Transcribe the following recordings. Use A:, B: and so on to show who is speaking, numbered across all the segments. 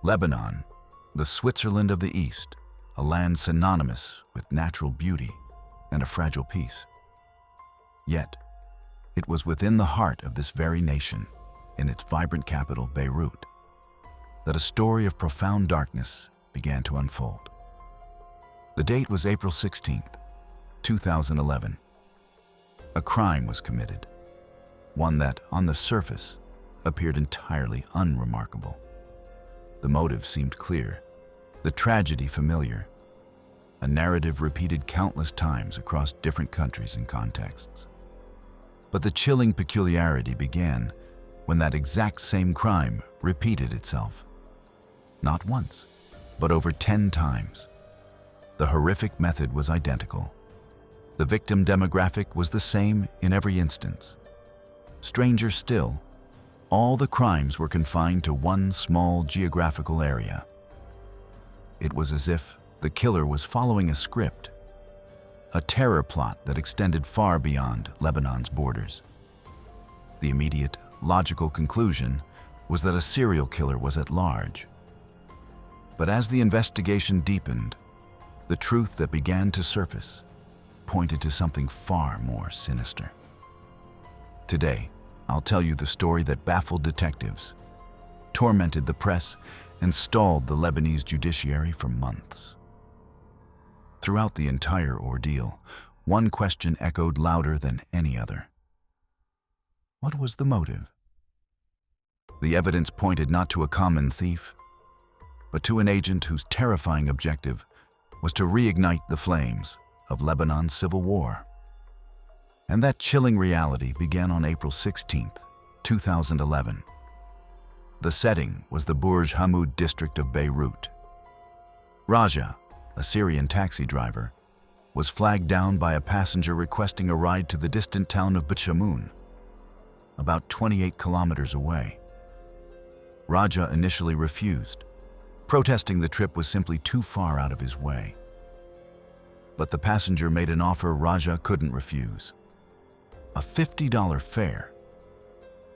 A: Lebanon, the Switzerland of the East, a land synonymous with natural beauty and a fragile peace. Yet, it was within the heart of this very nation, in its vibrant capital, Beirut, that a story of profound darkness began to unfold. The date was April 16th, 2011. A crime was committed, one that, on the surface, appeared entirely unremarkable. The motive seemed clear, the tragedy familiar, a narrative repeated countless times across different countries and contexts. But the chilling peculiarity began when that exact same crime repeated itself. Not once, but over 10 times. The horrific method was identical. The victim demographic was the same in every instance. Stranger still, all the crimes were confined to one small geographical area. It was as if the killer was following a script, a terror plot that extended far beyond Lebanon's borders. The immediate, logical conclusion was that a serial killer was at large. But as the investigation deepened, the truth that began to surface pointed to something far more sinister. Today, I'll tell you the story that baffled detectives, tormented the press, and stalled the Lebanese judiciary for months. Throughout the entire ordeal, one question echoed louder than any other. What was the motive? The evidence pointed not to a common thief, but to an agent whose terrifying objective was to reignite the flames of Lebanon's civil war. And that chilling reality began on April 16th, 2011. The setting was the Burj Hammoud district of Beirut. Raja, a Syrian taxi driver, was flagged down by a passenger requesting a ride to the distant town of B'Shamoun, about 28 kilometers away. Raja initially refused, protesting the trip was simply too far out of his way. But the passenger made an offer Raja couldn't refuse: a $50 fare.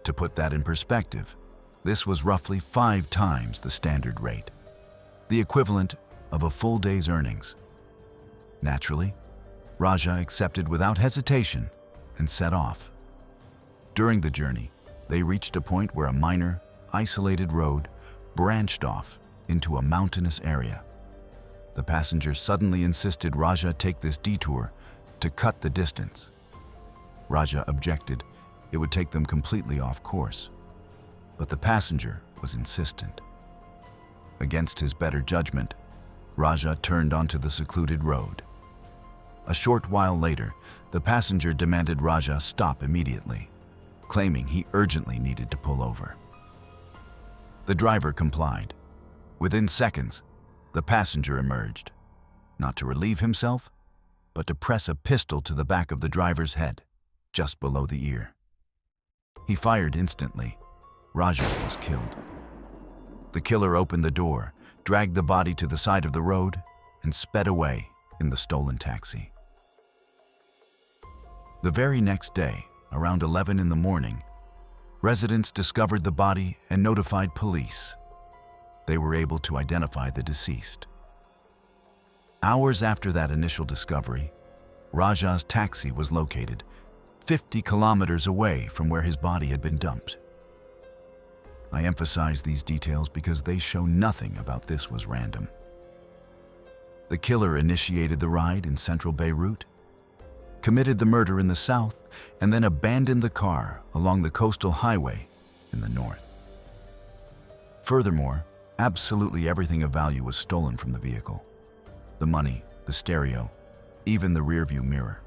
A: To put that in perspective, this was roughly 5 times the standard rate, the equivalent of a full day's earnings. Naturally, Raja accepted without hesitation and set off. During the journey, they reached a point where a minor, isolated road branched off into a mountainous area. The passenger suddenly insisted Raja take this detour to cut the distance. Raja objected it would take them completely off course, but the passenger was insistent. Against his better judgment, Raja turned onto the secluded road. A short while later, the passenger demanded Raja stop immediately, claiming he urgently needed to pull over. The driver complied. Within seconds, the passenger emerged, not to relieve himself, but to press a pistol to the back of the driver's head, just below the ear. He fired instantly. Raja was killed. The killer opened the door, dragged the body to the side of the road, and sped away in the stolen taxi. The very next day, around 11 in the morning, residents discovered the body and notified police. They were able to identify the deceased. Hours after that initial discovery, Raja's taxi was located 50 kilometers away from where his body had been dumped. I emphasize these details because they show nothing about this was random. The killer initiated the ride in central Beirut, committed the murder in the south, and then abandoned the car along the coastal highway in the north. Furthermore, absolutely everything of value was stolen from the vehicle: the money, the stereo, even the rearview mirror.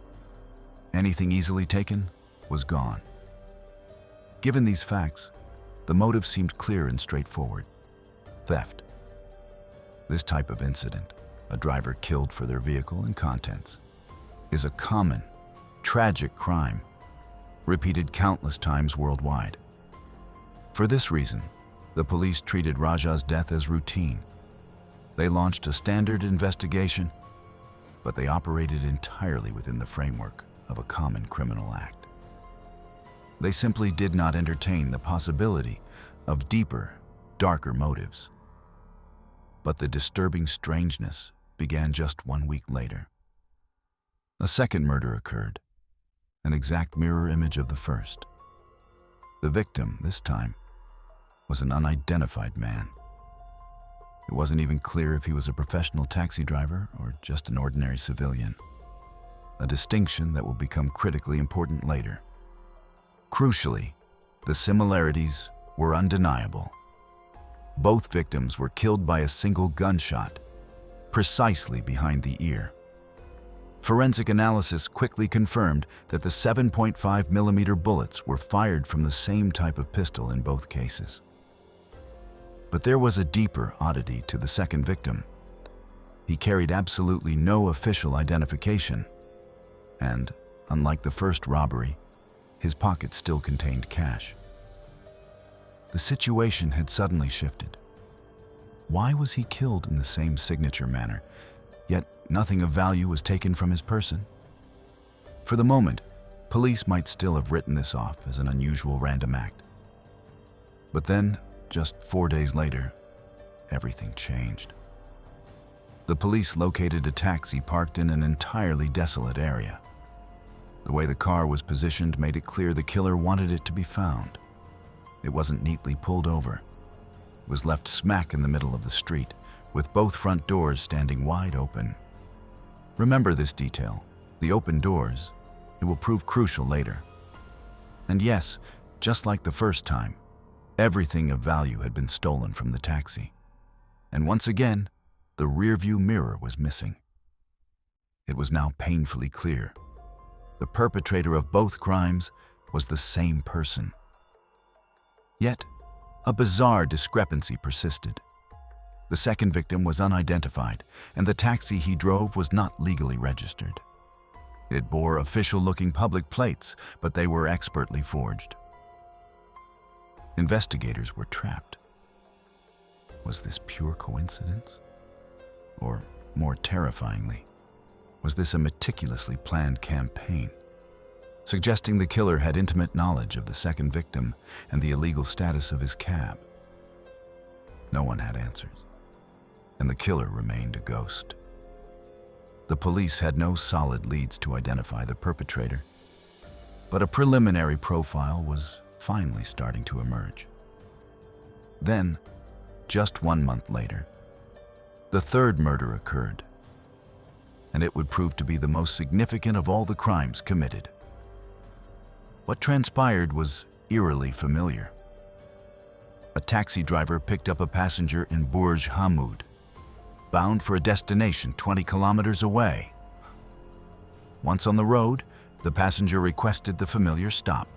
A: Anything easily taken was gone. Given these facts, the motive seemed clear and straightforward: theft. This type of incident, a driver killed for their vehicle and contents, is a common, tragic crime, repeated countless times worldwide. For this reason, the police treated Raja's death as routine. They launched a standard investigation, but they operated entirely within the framework of a common criminal act. They simply did not entertain the possibility of deeper, darker motives. But the disturbing strangeness began just 1 week later. A second murder occurred, an exact mirror image of the first. The victim, this time, was an unidentified man. It wasn't even clear if he was a professional taxi driver or just an ordinary civilian, a distinction that will become critically important later. Crucially, the similarities were undeniable. Both victims were killed by a single gunshot, precisely behind the ear. Forensic analysis quickly confirmed that the 7.5mm bullets were fired from the same type of pistol in both cases. But there was a deeper oddity to the second victim. He carried absolutely no official identification, and, unlike the first robbery, his pocket still contained cash. The situation had suddenly shifted. Why was he killed in the same signature manner, yet nothing of value was taken from his person? For the moment, police might still have written this off as an unusual random act. But then, just 4 days later, everything changed. The police located a taxi parked in an entirely desolate area. The way the car was positioned made it clear the killer wanted it to be found. It wasn't neatly pulled over. It was left smack in the middle of the street, with both front doors standing wide open. Remember this detail, the open doors. It will prove crucial later. And yes, just like the first time, everything of value had been stolen from the taxi. And once again, the rearview mirror was missing. It was now painfully clear. The perpetrator of both crimes was the same person. Yet, a bizarre discrepancy persisted. The second victim was unidentified, and the taxi he drove was not legally registered. It bore official-looking public plates, but they were expertly forged. Investigators were trapped. Was this pure coincidence? Or, more terrifyingly, was this a meticulously planned campaign, suggesting the killer had intimate knowledge of the second victim and the illegal status of his cab? No one had answers, and the killer remained a ghost. The police had no solid leads to identify the perpetrator, but a preliminary profile was finally starting to emerge. Then, just 1 month later, the third murder occurred, and it would prove to be the most significant of all the crimes committed. What transpired was eerily familiar. A taxi driver picked up a passenger in Burj Hammoud, bound for a destination 20 kilometers away. Once on the road, the passenger requested the familiar stop,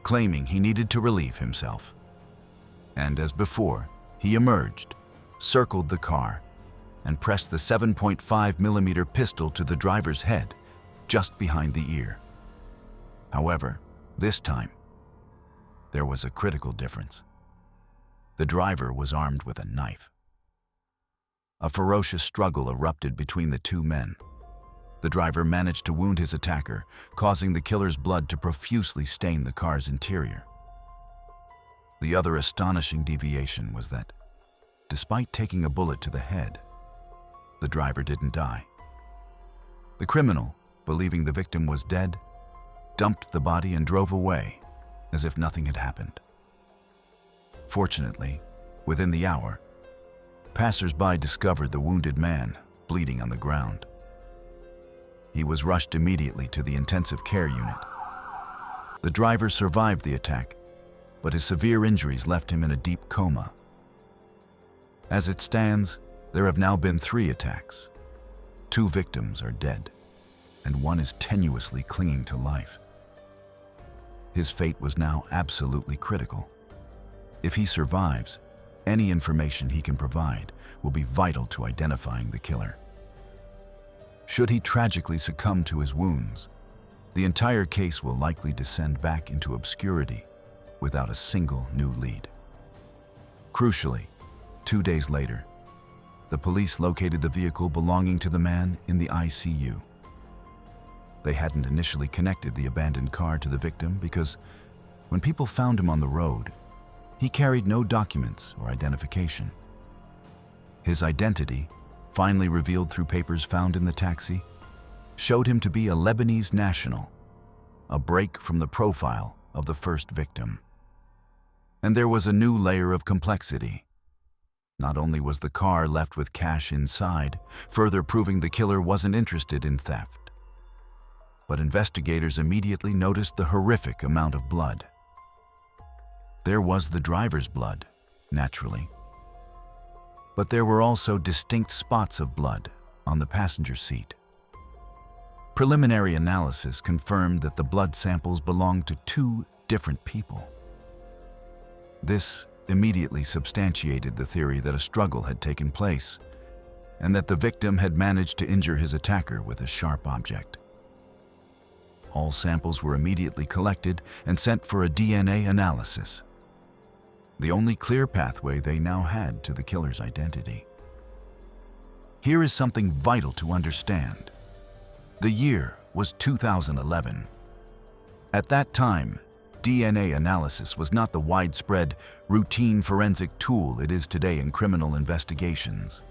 A: claiming he needed to relieve himself. And as before, he emerged, circled the car, and pressed the 7.5mm pistol to the driver's head, just behind the ear. However, this time, there was a critical difference. The driver was armed with a knife. A ferocious struggle erupted between the two men. The driver managed to wound his attacker, causing the killer's blood to profusely stain the car's interior. The other astonishing deviation was that, despite taking a bullet to the head, the driver didn't die. The criminal, believing the victim was dead, dumped the body and drove away, as if nothing had happened. Fortunately, within the hour, passers-by discovered the wounded man bleeding on the ground. He was rushed immediately to the intensive care unit. The driver survived the attack, but his severe injuries left him in a deep coma. As it stands, there have now been 3 attacks. 2 victims are dead, and 1 is tenuously clinging to life. His fate was now absolutely critical. If he survives, any information he can provide will be vital to identifying the killer. Should he tragically succumb to his wounds, the entire case will likely descend back into obscurity without a single new lead. Crucially, 2 days later, the police located the vehicle belonging to the man in the ICU. They hadn't initially connected the abandoned car to the victim because when people found him on the road, he carried no documents or identification. His identity, finally revealed through papers found in the taxi, showed him to be a Lebanese national, a break from the profile of the first victim. And there was a new layer of complexity. Not only was the car left with cash inside, further proving the killer wasn't interested in theft, but investigators immediately noticed the horrific amount of blood. There was the driver's blood, naturally, but there were also distinct spots of blood on the passenger seat. Preliminary analysis confirmed that the blood samples belonged to two different people. This immediately substantiated the theory that a struggle had taken place and that the victim had managed to injure his attacker with a sharp object. All samples were immediately collected and sent for a DNA analysis, the only clear pathway they now had to the killer's identity. Here is something vital to understand. The year was 2011. At that time, DNA analysis was not the widespread, routine forensic tool it is today in criminal investigations.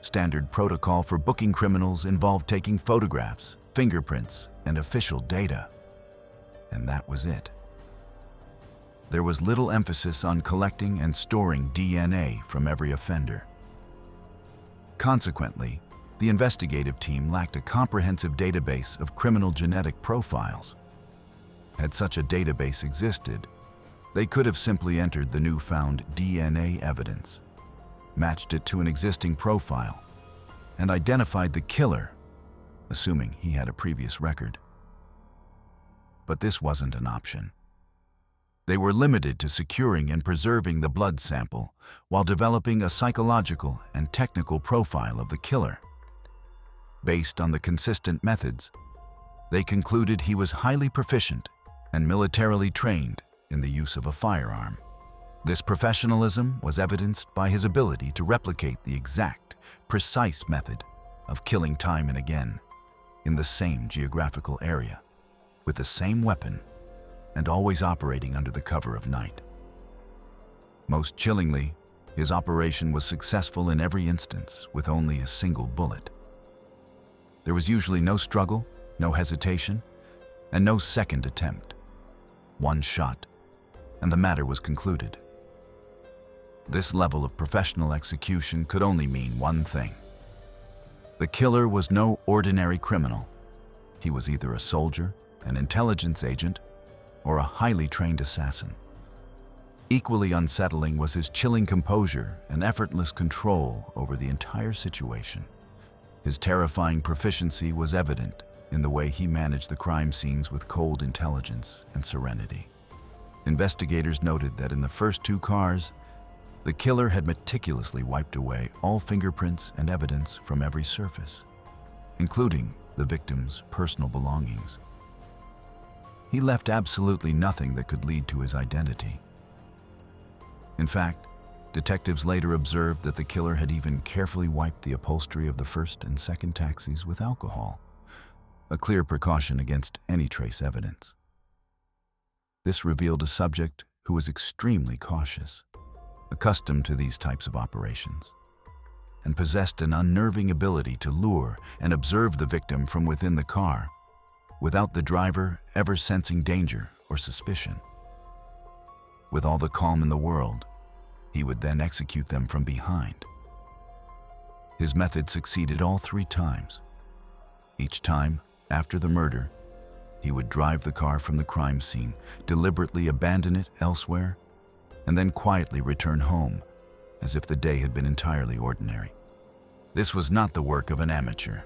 A: Standard protocol for booking criminals involved taking photographs, fingerprints, and official data. And that was it. There was little emphasis on collecting and storing DNA from every offender. Consequently, the investigative team lacked a comprehensive database of criminal genetic profiles. Had such a database existed, they could have simply entered the newfound DNA evidence, matched it to an existing profile, and identified the killer, assuming he had a previous record. But this wasn't an option. They were limited to securing and preserving the blood sample while developing a psychological and technical profile of the killer. Based on the consistent methods, they concluded he was highly proficient and militarily trained in the use of a firearm. This professionalism was evidenced by his ability to replicate the exact, precise method of killing time and again in the same geographical area, with the same weapon, and always operating under the cover of night. Most chillingly, his operation was successful in every instance with only a single bullet. There was usually no struggle, no hesitation, and no second attempt. One shot, and the matter was concluded. This level of professional execution could only mean one thing. The killer was no ordinary criminal. He was either a soldier, an intelligence agent, or a highly trained assassin. Equally unsettling was his chilling composure and effortless control over the entire situation. His terrifying proficiency was evident in the way he managed the crime scenes with cold intelligence and serenity. Investigators noted that in the first two cars, the killer had meticulously wiped away all fingerprints and evidence from every surface, including the victim's personal belongings. He left absolutely nothing that could lead to his identity. In fact, detectives later observed that the killer had even carefully wiped the upholstery of the first and second taxis with alcohol, a clear precaution against any trace evidence. This revealed a subject who was extremely cautious, accustomed to these types of operations, and possessed an unnerving ability to lure and observe the victim from within the car, without the driver ever sensing danger or suspicion. With all the calm in the world, he would then execute them from behind. His method succeeded all 3 times. Each time, after the murder, he would drive the car from the crime scene, deliberately abandon it elsewhere, and then quietly return home, as if the day had been entirely ordinary. This was not the work of an amateur.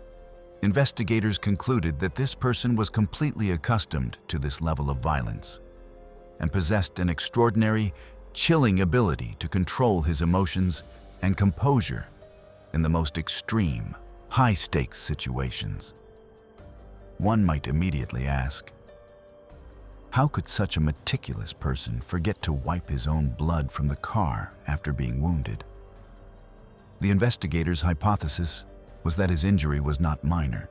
A: Investigators concluded that this person was completely accustomed to this level of violence and possessed an extraordinary, chilling ability to control his emotions and composure in the most extreme, high-stakes situations. One might immediately ask, how could such a meticulous person forget to wipe his own blood from the car after being wounded? The investigators' hypothesis was that his injury was not minor.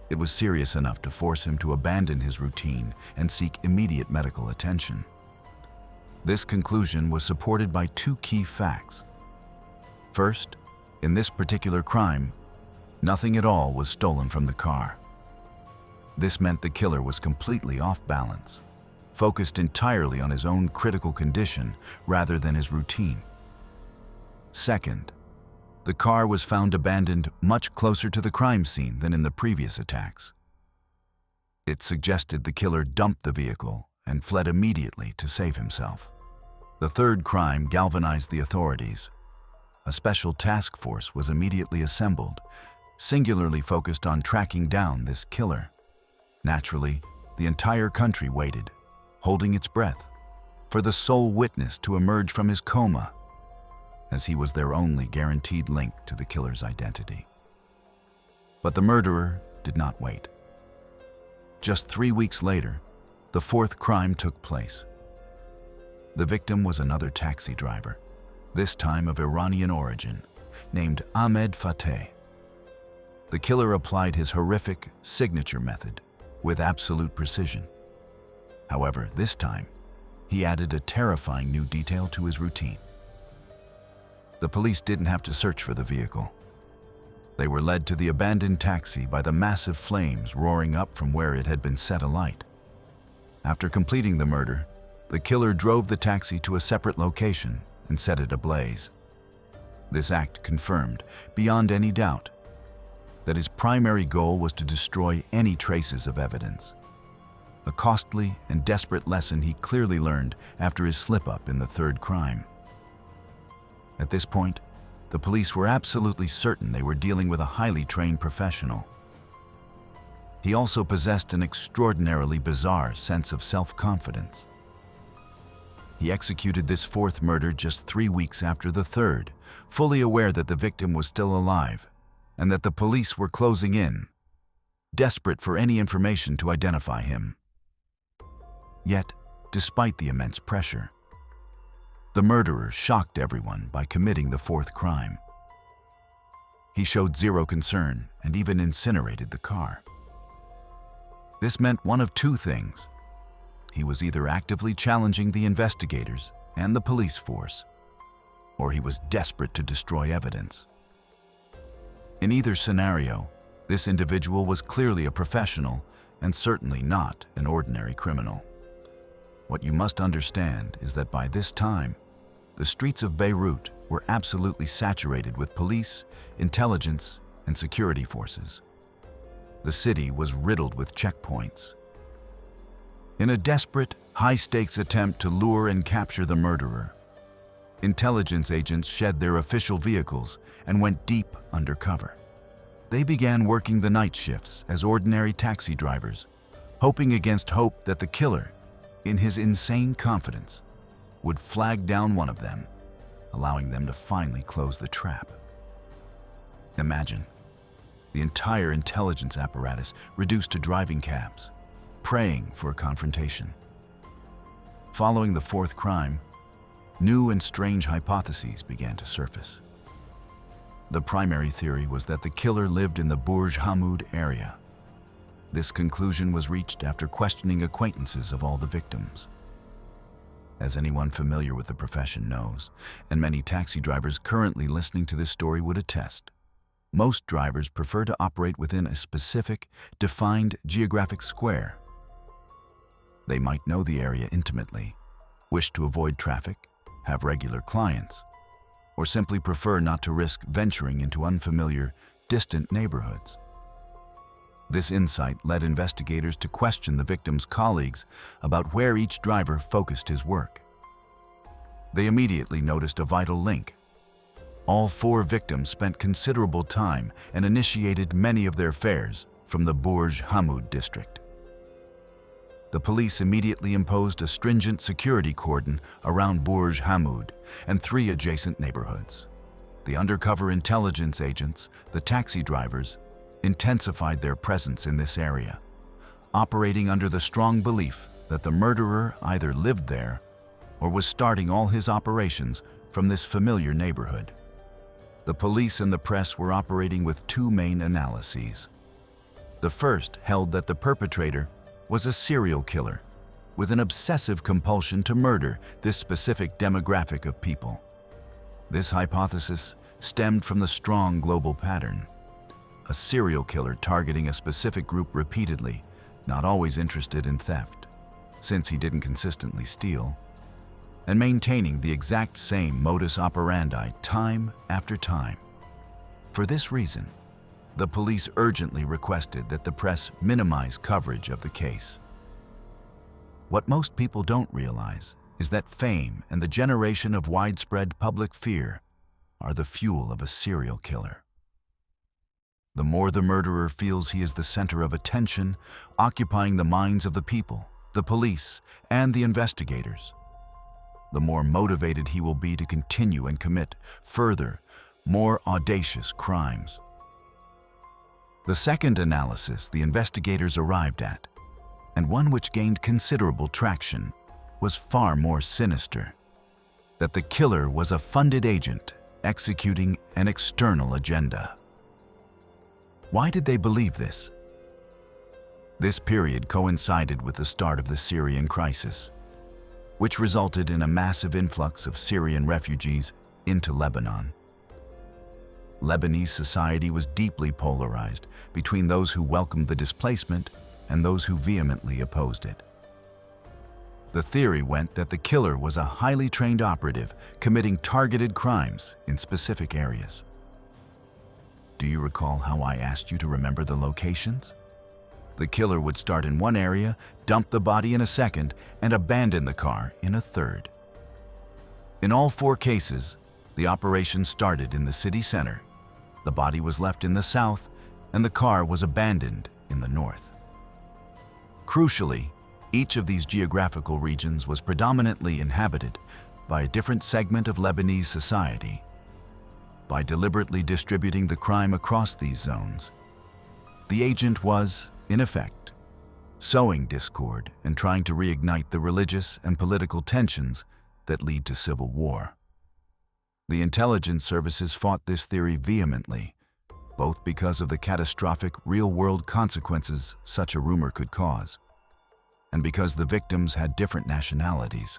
A: It was serious enough to force him to abandon his routine and seek immediate medical attention. This conclusion was supported by 2 key facts. First, In this particular crime, nothing at all was stolen from the car. This meant the killer was completely off balance, focused entirely on his own critical condition rather than his routine. Second, the car was found abandoned much closer to the crime scene than in the previous attacks. It suggested the killer dumped the vehicle and fled immediately to save himself. The third crime galvanized the authorities. A special task force was immediately assembled, singularly focused on tracking down this killer. Naturally, the entire country waited, holding its breath, for the sole witness to emerge from his coma, as he was their only guaranteed link to the killer's identity. But the murderer did not wait. Just 3 weeks later, the fourth crime took place. The victim was another taxi driver, this time of Iranian origin, named Ahmed Fateh. The killer applied his horrific signature method with absolute precision. However, this time, he added a terrifying new detail to his routine. The police didn't have to search for the vehicle. They were led to the abandoned taxi by the massive flames roaring up from where it had been set alight. After completing the murder, the killer drove the taxi to a separate location and set it ablaze. This act confirmed, beyond any doubt, that his primary goal was to destroy any traces of evidence. A costly and desperate lesson he clearly learned after his slip-up in the third crime. At this point, the police were absolutely certain they were dealing with a highly trained professional. He also possessed an extraordinarily bizarre sense of self-confidence. He executed this fourth murder just 3 weeks after the third, fully aware that the victim was still alive and that the police were closing in, desperate for any information to identify him. Yet, despite the immense pressure, the murderer shocked everyone by committing the fourth crime. He showed zero concern and even incinerated the car. This meant one of two things. He was either actively challenging the investigators and the police force, or he was desperate to destroy evidence. In either scenario, this individual was clearly a professional and certainly not an ordinary criminal. What you must understand is that by this time, the streets of Beirut were absolutely saturated with police, intelligence, and security forces. The city was riddled with checkpoints. In a desperate, high-stakes attempt to lure and capture the murderer, intelligence agents shed their official vehicles and went deep undercover. They began working the night shifts as ordinary taxi drivers, hoping against hope that the killer, in his insane confidence, would flag down one of them, allowing them to finally close the trap. Imagine the entire intelligence apparatus reduced to driving cabs, praying for a confrontation. Following the fourth crime, new and strange hypotheses began to surface. The primary theory was that the killer lived in the Burj Hamid area. This conclusion was reached after questioning acquaintances of all the victims. As anyone familiar with the profession knows, and many taxi drivers currently listening to this story would attest, most drivers prefer to operate within a specific, defined geographic square. They might know the area intimately, wish to avoid traffic, have regular clients, or simply prefer not to risk venturing into unfamiliar, distant neighborhoods. This insight led investigators to question the victim's colleagues about where each driver focused his work. They immediately noticed a vital link. All 4 victims spent considerable time and initiated many of their fares from the Burj Hamid district. The police immediately imposed a stringent security cordon around Burj Hamid and 3 adjacent neighborhoods. The undercover intelligence agents, the taxi drivers, intensified their presence in this area, operating under the strong belief that the murderer either lived there or was starting all his operations from this familiar neighborhood. The police and the press were operating with 2 main analyses. The first held that the perpetrator was a serial killer with an obsessive compulsion to murder this specific demographic of people. This hypothesis stemmed from the strong global pattern. A serial killer targeting a specific group repeatedly, not always interested in theft, since he didn't consistently steal, and maintaining the exact same modus operandi time after time. For this reason, the police urgently requested that the press minimize coverage of the case. What most people don't realize is that fame and the generation of widespread public fear are the fuel of a serial killer. The more the murderer feels he is the center of attention, occupying the minds of the people, the police, and the investigators, the more motivated he will be to continue and commit further, more audacious crimes. The second analysis the investigators arrived at, and one which gained considerable traction, was far more sinister: that the killer was a funded agent executing an external agenda. Why did they believe this? This period coincided with the start of the Syrian crisis, which resulted in a massive influx of Syrian refugees into Lebanon. Lebanese society was deeply polarized between those who welcomed the displacement and those who vehemently opposed it. The theory went that the killer was a highly trained operative committing targeted crimes in specific areas. Do you recall how I asked you to remember the locations? The killer would start in one area, dump the body in a second, and abandon the car in a third. In all 4 cases, the operation started in the city center, the body was left in the south, and the car was abandoned in the north. Crucially, each of these geographical regions was predominantly inhabited by a different segment of Lebanese society. By deliberately distributing the crime across these zones, the agent was, in effect, sowing discord and trying to reignite the religious and political tensions that lead to civil war. The intelligence services fought this theory vehemently, both because of the catastrophic real-world consequences such a rumor could cause, and because the victims had different nationalities: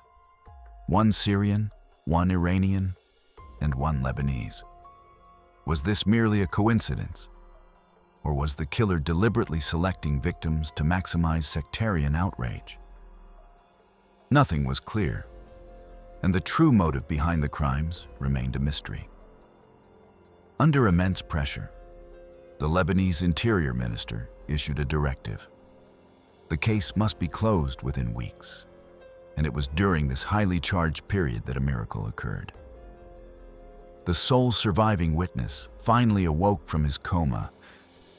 A: one Syrian, one Iranian, and one Lebanese. Was this merely a coincidence? Or was the killer deliberately selecting victims to maximize sectarian outrage? Nothing was clear, and the true motive behind the crimes remained a mystery. Under immense pressure, the Lebanese Interior Minister issued a directive. The case must be closed within weeks, and it was during this highly charged period that a miracle occurred. The sole surviving witness finally awoke from his coma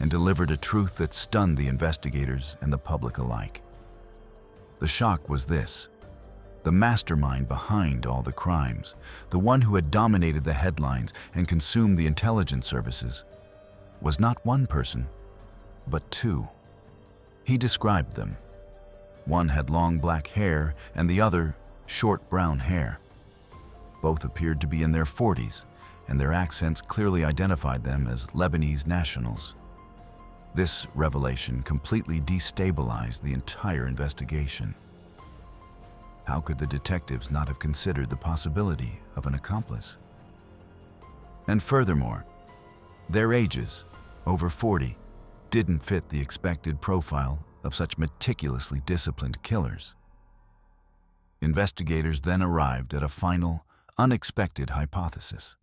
A: and delivered a truth that stunned the investigators and the public alike. The shock was this: the mastermind behind all the crimes, the one who had dominated the headlines and consumed the intelligence services, was not one person, but 2. He described them. One had long black hair and the other short brown hair. Both appeared to be in their 40s, and their accents clearly identified them as Lebanese nationals. This revelation completely destabilized the entire investigation. How could the detectives not have considered the possibility of an accomplice? And furthermore, their ages, over 40, didn't fit the expected profile of such meticulously disciplined killers. Investigators then arrived at a final, unexpected hypothesis.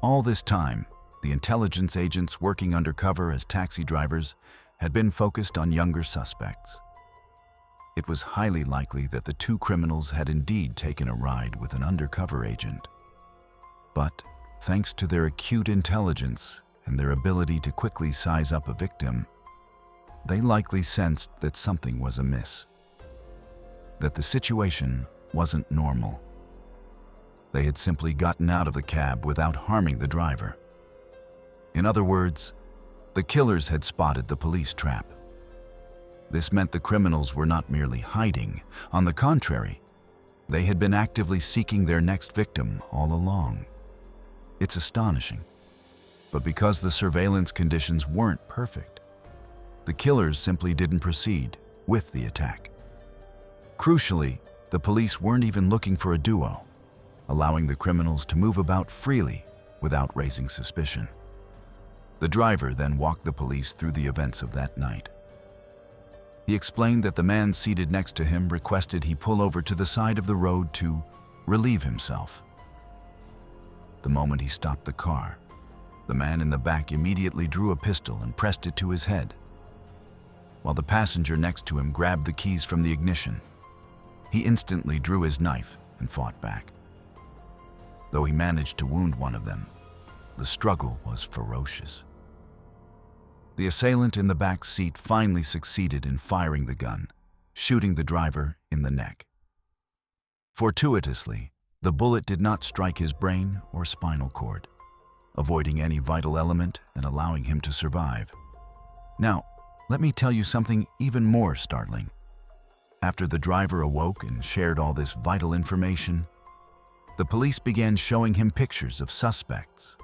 A: All this time, the intelligence agents working undercover as taxi drivers had been focused on younger suspects. It was highly likely that the 2 criminals had indeed taken a ride with an undercover agent. But, thanks to their acute intelligence and their ability to quickly size up a victim, they likely sensed that something was amiss, that the situation wasn't normal. They had simply gotten out of the cab without harming the driver. In other words, the killers had spotted the police trap. This meant the criminals were not merely hiding. On the contrary, they had been actively seeking their next victim all along. It's astonishing, but because the surveillance conditions weren't perfect, the killers simply didn't proceed with the attack. Crucially, the police weren't even looking for a duo, allowing the criminals to move about freely without raising suspicion. The driver then walked the police through the events of that night. He explained that the man seated next to him requested he pull over to the side of the road to relieve himself. The moment he stopped the car, the man in the back immediately drew a pistol and pressed it to his head, while the passenger next to him grabbed the keys from the ignition. He instantly drew his knife and fought back. Though he managed to wound one of them, the struggle was ferocious. The assailant in the back seat finally succeeded in firing the gun, shooting the driver in the neck. Fortuitously, the bullet did not strike his brain or spinal cord, avoiding any vital element and allowing him to survive. Now, let me tell you something even more startling. After the driver awoke and shared all this vital information, the police began showing him pictures of suspects.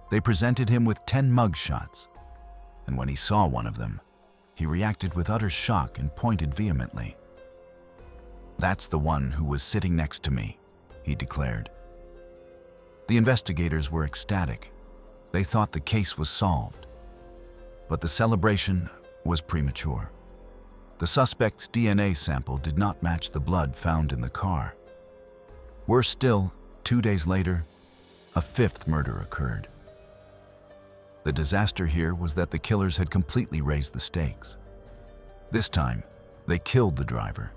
A: They presented him with 10 mugshots, and when he saw one of them, he reacted with utter shock and pointed vehemently. "That's the one who was sitting next to me," he declared. The investigators were ecstatic. They thought the case was solved. But the celebration was premature. The suspect's DNA sample did not match the blood found in the car. Worse still, 2 days later, a 5th murder occurred. The disaster here was that the killers had completely raised the stakes. This time, they killed the driver,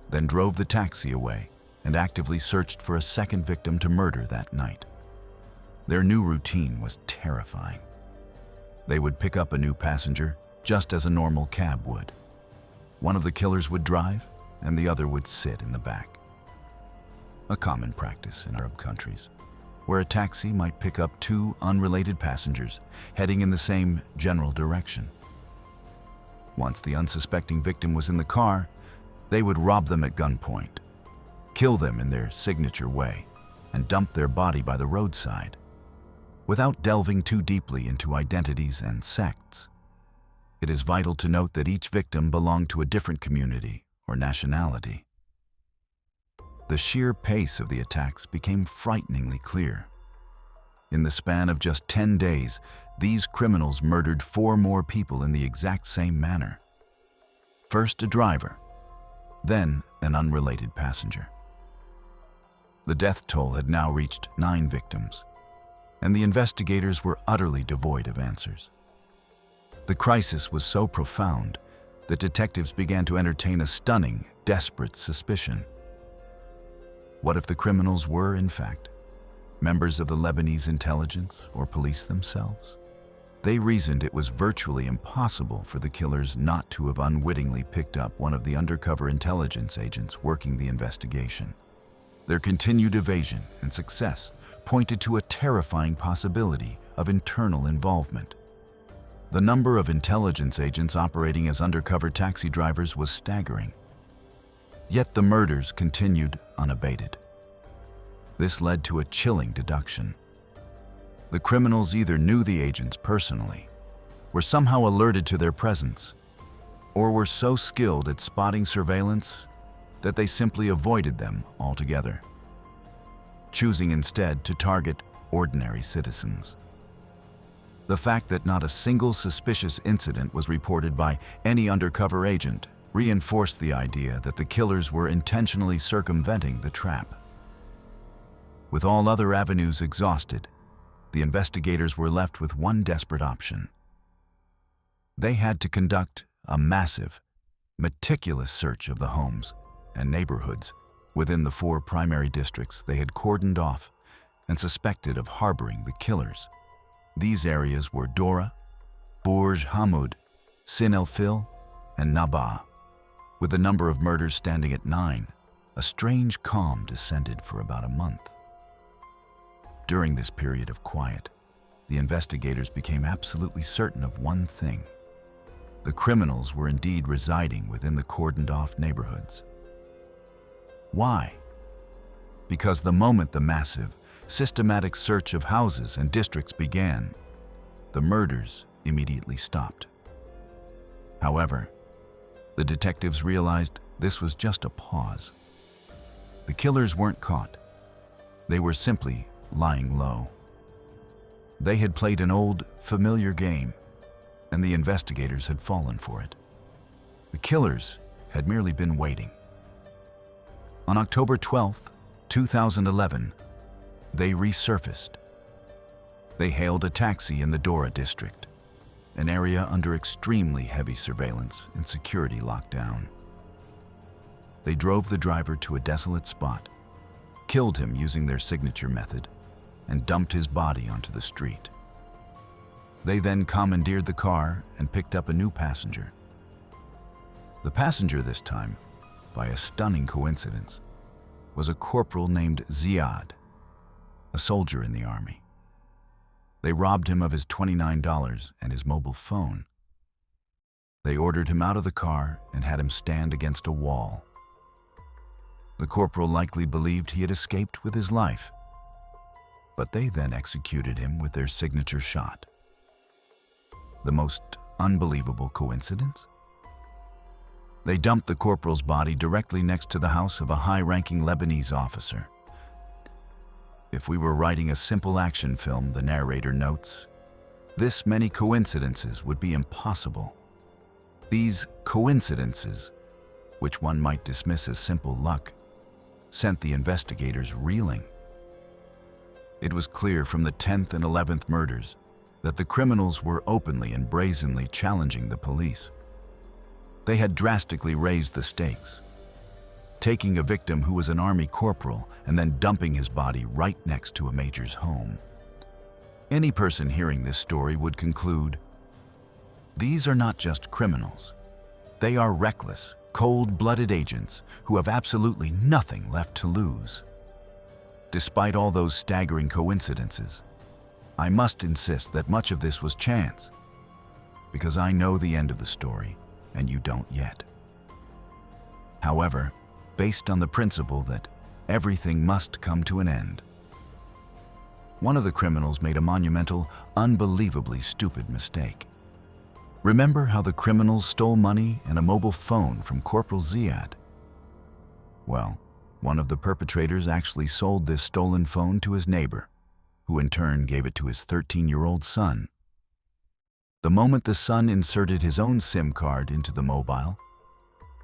A: then drove the taxi away and actively searched for a second victim to murder that night. Their new routine was terrifying. They would pick up a new passenger just as a normal cab would. One of the killers would drive and the other would sit in the back. A common practice in Arab countries, where a taxi might pick up 2 unrelated passengers heading in the same general direction. Once the unsuspecting victim was in the car, they would rob them at gunpoint, kill them in their signature way, and dump their body by the roadside. Without delving too deeply into identities and sects, it is vital to note that each victim belonged to a different community or nationality. The sheer pace of the attacks became frighteningly clear. In the span of just 10 days, these criminals murdered 4 more people in the exact same manner. First a driver, then an unrelated passenger. The death toll had now reached 9 victims, and the investigators were utterly devoid of answers. The crisis was so profound that detectives began to entertain a stunning, desperate suspicion. What if the criminals were, in fact, members of the Lebanese intelligence or police themselves? They reasoned it was virtually impossible for the killers not to have unwittingly picked up one of the undercover intelligence agents working the investigation. Their continued evasion and success pointed to a terrifying possibility of internal involvement. The number of intelligence agents operating as undercover taxi drivers was staggering. Yet the murders continued unabated. This led to a chilling deduction. The criminals either knew the agents personally, were somehow alerted to their presence, or were so skilled at spotting surveillance that they simply avoided them altogether, choosing instead to target ordinary citizens. The fact that not a single suspicious incident was reported by any undercover agent reinforced the idea that the killers were intentionally circumventing the trap. With all other avenues exhausted, the investigators were left with one desperate option. They had to conduct a massive, meticulous search of the homes and neighborhoods within the 4 primary districts they had cordoned off and suspected of harboring the killers. These areas were Dora, Bourj Hamoud, Sin El Fil, and Nabaa. With the number of murders standing at 9, a strange calm descended for about a month. During this period of quiet, the investigators became absolutely certain of one thing. The criminals were indeed residing within the cordoned-off neighborhoods. Why? Because the moment the massive, systematic search of houses and districts began, the murders immediately stopped. However, the detectives realized this was just a pause. The killers weren't caught. They were simply lying low. They had played an old, familiar game, and the investigators had fallen for it. The killers had merely been waiting. On October 12, 2011, they resurfaced. They hailed a taxi in the Dora district, an area under extremely heavy surveillance and security lockdown. They drove the driver to a desolate spot, killed him using their signature method, and dumped his body onto the street. They then commandeered the car and picked up a new passenger. The passenger this time, by a stunning coincidence, was a corporal named Ziad, a soldier in the army. They robbed him of his $29 and his mobile phone. They ordered him out of the car and had him stand against a wall. The corporal likely believed he had escaped with his life, but they then executed him with their signature shot. The most unbelievable coincidence? They dumped the corporal's body directly next to the house of a high-ranking Lebanese officer. If we were writing a simple action film, the narrator notes, this many coincidences would be impossible. These coincidences, which one might dismiss as simple luck, sent the investigators reeling. It was clear from the 10th and 11th murders that the criminals were openly and brazenly challenging the police. They had drastically raised the stakes, taking a victim who was an army corporal and then dumping his body right next to a major's home. Any person hearing this story would conclude, these are not just criminals. They are reckless, cold-blooded agents who have absolutely nothing left to lose. Despite all those staggering coincidences, I must insist that much of this was chance, because I know the end of the story, and you don't yet. However, based on the principle that everything must come to an end, one of the criminals made a monumental, unbelievably stupid mistake. Remember how the criminals stole money and a mobile phone from Corporal Ziad? Well, one of the perpetrators actually sold this stolen phone to his neighbor, who in turn gave it to his 13-year-old son. The moment the son inserted his own SIM card into the mobile,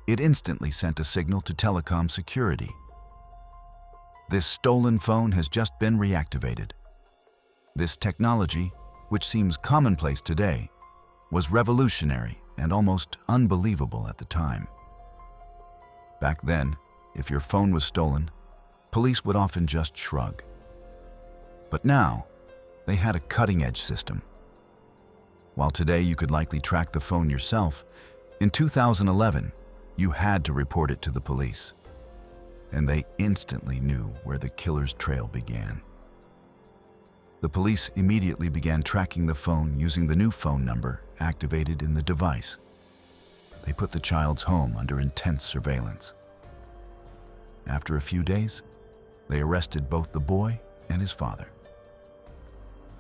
A: it instantly sent a signal to telecom security. This stolen phone has just been reactivated. This technology, which seems commonplace today, was revolutionary and almost unbelievable at the time. Back then, if your phone was stolen, police would often just shrug. But now, they had a cutting-edge system. While today you could likely track the phone yourself, in 2011, you had to report it to the police, and they instantly knew where the killer's trail began. The police immediately began tracking the phone using the new phone number activated in the device. They put the child's home under intense surveillance. After a few days, they arrested both the boy and his father.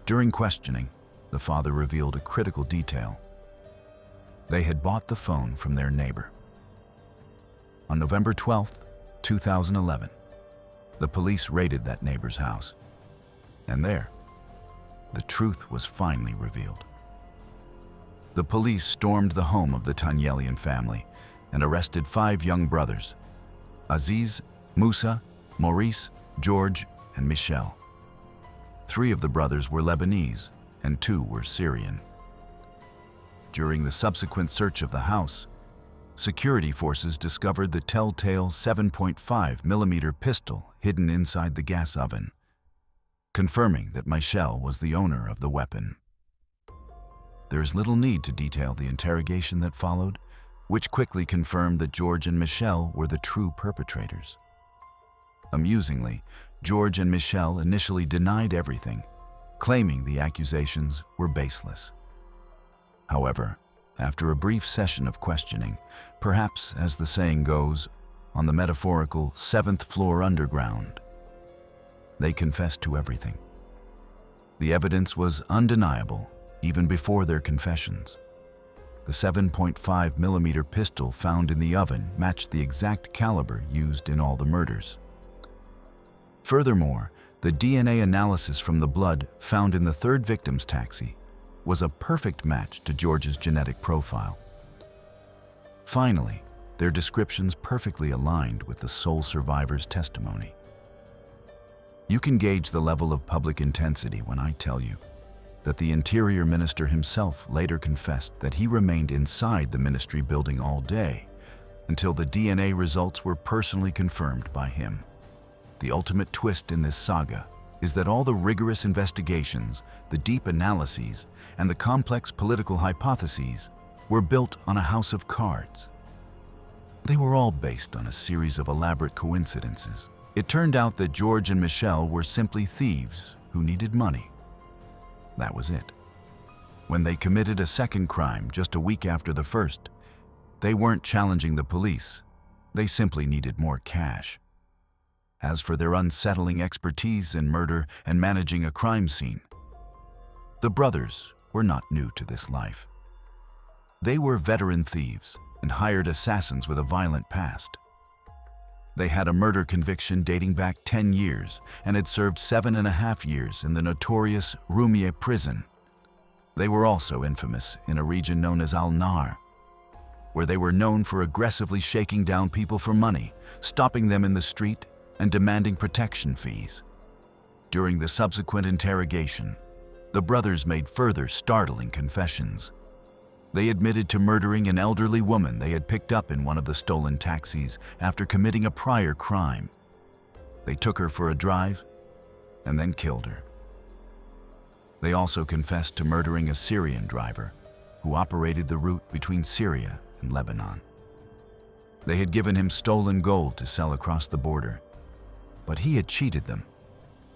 A: During questioning, the father revealed a critical detail. They had bought the phone from their neighbor. On November 12, 2011, the police raided that neighbor's house, and there, the truth was finally revealed. The police stormed the home of the Tanyelian family and arrested 5 young brothers, Aziz, Musa, Maurice, George, and Michel. 3 of the brothers were Lebanese and 2 were Syrian. During the subsequent search of the house, security forces discovered the telltale 7.5mm pistol hidden inside the gas oven, confirming that Michel was the owner of the weapon. There is little need to detail the interrogation that followed, which quickly confirmed that George and Michel were the true perpetrators. Amusingly, George and Michel initially denied everything, claiming the accusations were baseless. However, after a brief session of questioning, perhaps, as the saying goes, on the metaphorical 7th floor underground, they confessed to everything. The evidence was undeniable even before their confessions. The 7.5mm pistol found in the oven matched the exact caliber used in all the murders. Furthermore, The DNA analysis from the blood found in the third victim's taxi was a perfect match to George's genetic profile. Finally, their descriptions perfectly aligned with the sole survivor's testimony. You can gauge the level of public intensity when I tell you that the Interior Minister himself later confessed that he remained inside the ministry building all day until the DNA results were personally confirmed by him. The ultimate twist in this saga is that all the rigorous investigations, the deep analyses, and the complex political hypotheses were built on a house of cards. They were all based on a series of elaborate coincidences. It turned out that George and Michelle were simply thieves who needed money. That was it. When they committed a second crime just a week after the first, they weren't challenging the police. They simply needed more cash. As for their unsettling expertise in murder and managing a crime scene, the brothers were not new to this life. They were veteran thieves and hired assassins with a violent past. They had a murder conviction dating back 10 years and had served 7.5 years in the notorious Roumieh prison. They were also infamous in a region known as Al-Nar, where they were known for aggressively shaking down people for money, stopping them in the street, and demanding protection fees. During the subsequent interrogation, the brothers made further startling confessions. They admitted to murdering an elderly woman they had picked up in one of the stolen taxis after committing a prior crime. They took her for a drive and then killed her. They also confessed to murdering a Syrian driver who operated the route between Syria and Lebanon. They had given him stolen gold to sell across the border, but he had cheated them,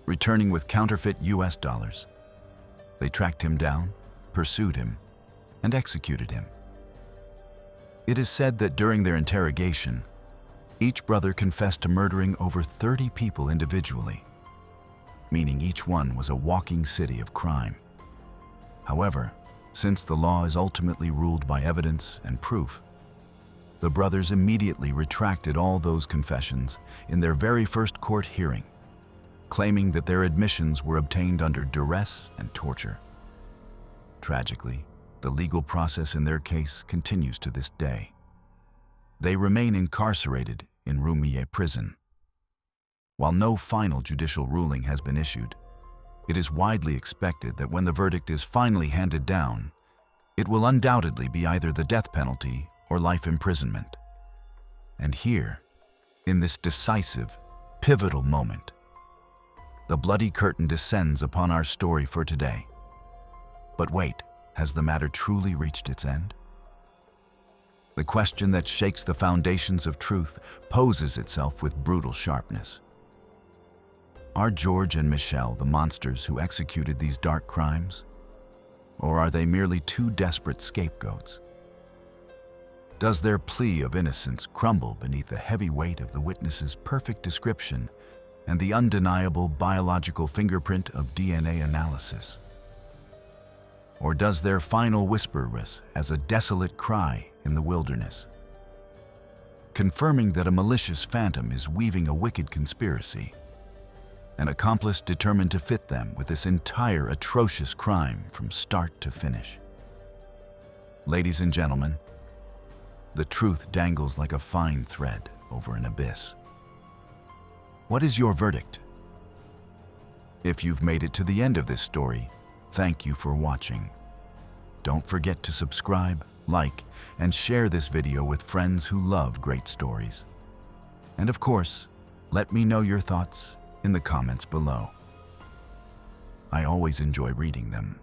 A: returning with counterfeit US dollars. They tracked him down, pursued him, and executed him. It is said that during their interrogation, each brother confessed to murdering over 30 people individually, meaning each one was a walking city of crime. However, since the law is ultimately ruled by evidence and proof, the brothers immediately retracted all those confessions in their very first court hearing, claiming that their admissions were obtained under duress and torture. Tragically, the legal process in their case continues to this day. They remain incarcerated in Roumieh prison. While no final judicial ruling has been issued, it is widely expected that when the verdict is finally handed down, it will undoubtedly be either the death penalty or life imprisonment. And here, in this decisive, pivotal moment, the bloody curtain descends upon our story for today. But wait, has the matter truly reached its end? The question that shakes the foundations of truth poses itself with brutal sharpness. Are George and Michelle the monsters who executed these dark crimes? Or are they merely two desperate scapegoats? Does their plea of innocence crumble beneath the heavy weight of the witness's perfect description and the undeniable biological fingerprint of DNA analysis? Or does their final whisper rise as a desolate cry in the wilderness, confirming that a malicious phantom is weaving a wicked conspiracy, an accomplice determined to fit them with this entire atrocious crime from start to finish? Ladies and gentlemen, the truth dangles like a fine thread over an abyss. What is your verdict? If you've made it to the end of this story, thank you for watching. Don't forget to subscribe, like, and share this video with friends who love great stories. And of course, let me know your thoughts in the comments below. I always enjoy reading them.